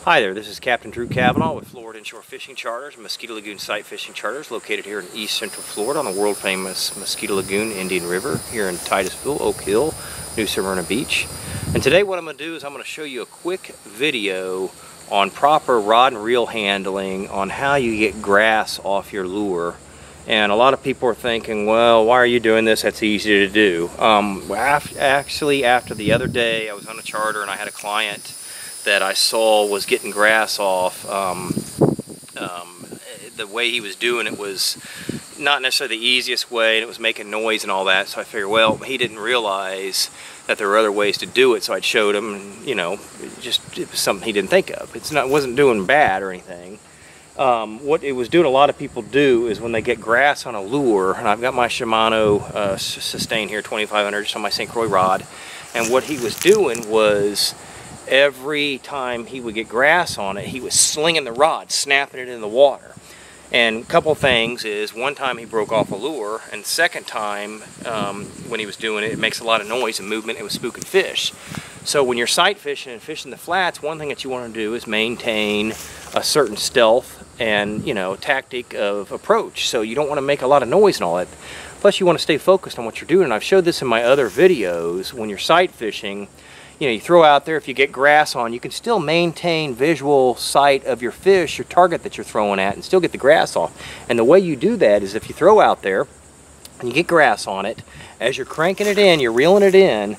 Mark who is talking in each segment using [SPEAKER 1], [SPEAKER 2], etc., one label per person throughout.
[SPEAKER 1] Hi there, this is Captain Drew Cavanaugh with Florida Inshore Fishing Charters, Mosquito Lagoon Site Fishing Charters, located here in East Central Florida on the world famous Mosquito Lagoon Indian River here in Titusville, Oak Hill, New Smyrna Beach. And today what I'm going to do is I'm going to show you a quick video on proper rod and reel handling on how you get grass off your lure. And a lot of people are thinking, well, why are you doing this? That's easy to do. Actually, after the other day, I was on a charter and I had a client that I saw was getting grass off. The way he was doing it was not necessarily the easiest way, and it was making noise and all that. So I figured, well, he didn't realize that there were other ways to do it. So I showed him, and you know, it was something he didn't think of. It wasn't doing bad or anything. What it was doing, a lot of people do, is when they get grass on a lure, and I've got my Shimano Sustain here, 2500, just on my St. Croix rod, and what he was doing was, every time he would get grass on it, he was slinging the rod, snapping it in the water. And a couple things is, one time he broke off a lure, and second time when he was doing it, it makes a lot of noise and movement. It was spooking fish. So when you're sight fishing and fishing the flats, one thing that you want to do is maintain a certain stealth and, you know, tactic of approach. So you don't want to make a lot of noise and all that. Plus you want to stay focused on what you're doing. And I've showed this in my other videos. When you're sight fishing, you know, you throw out there, if you get grass on, you can still maintain visual sight of your fish, your target that you're throwing at, and still get the grass off. And the way you do that is, if you throw out there and you get grass on it, as you're cranking it in, you're reeling it in,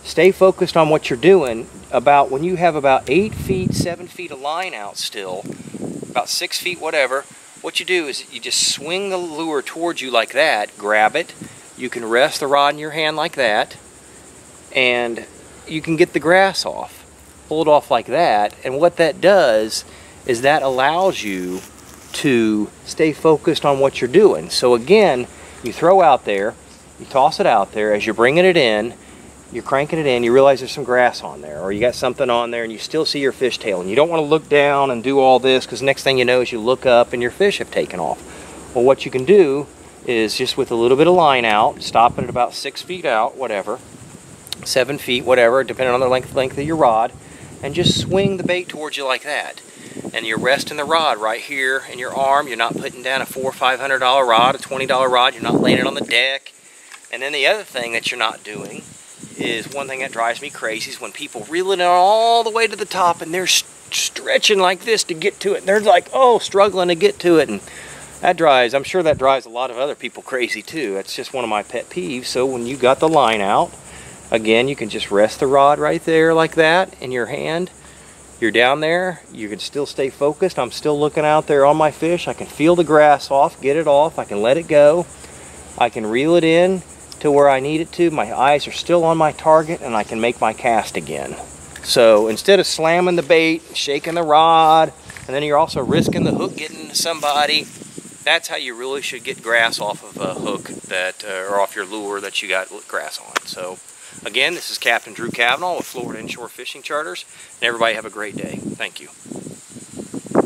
[SPEAKER 1] stay focused on what you're doing. About when you have about 8 feet, 7 feet of line out still, about 6 feet, whatever, what you do is you just swing the lure towards you like that, grab it, you can rest the rod in your hand like that, and you can get the grass off. Pull it off like that, and what that does is that allows you to stay focused on what you're doing. So again, you throw out there, you toss it out there, as you're bringing it in, you're cranking it in, you realize there's some grass on there, or you got something on there and you still see your fish tail, and you don't want to look down and do all this, because next thing you know is you look up and your fish have taken off. Well, what you can do is, just with a little bit of line out, stop it at about 6 feet out, whatever, 7 feet, whatever, depending on the length of your rod, and just swing the bait towards you like that. And you're resting the rod right here in your arm. You're not putting down a $400 or $500 rod, a $20 rod. You're not laying it on the deck. And then the other thing that you're not doing is, one thing that drives me crazy, is when people reel it all the way to the top and they're stretching like this to get to it. And they're like, oh, struggling to get to it. And that drives, I'm sure that drives a lot of other people crazy too. That's just one of my pet peeves. So when you got the line out, again, you can just rest the rod right there like that in your hand. You're down there, you can still stay focused. I'm still looking out there on my fish. I can feel the grass off, get it off, I can let it go. I can reel it in to where I need it to. My eyes are still on my target, and I can make my cast again. So instead of slamming the bait, shaking the rod, and then you're also risking the hook getting to somebody, that's how you really should get grass off of a hook that, or off your lure that you got grass on. So again, this is Captain Drew Cavanaugh with Florida Inshore Fishing Charters, and everybody have a great day. Thank you.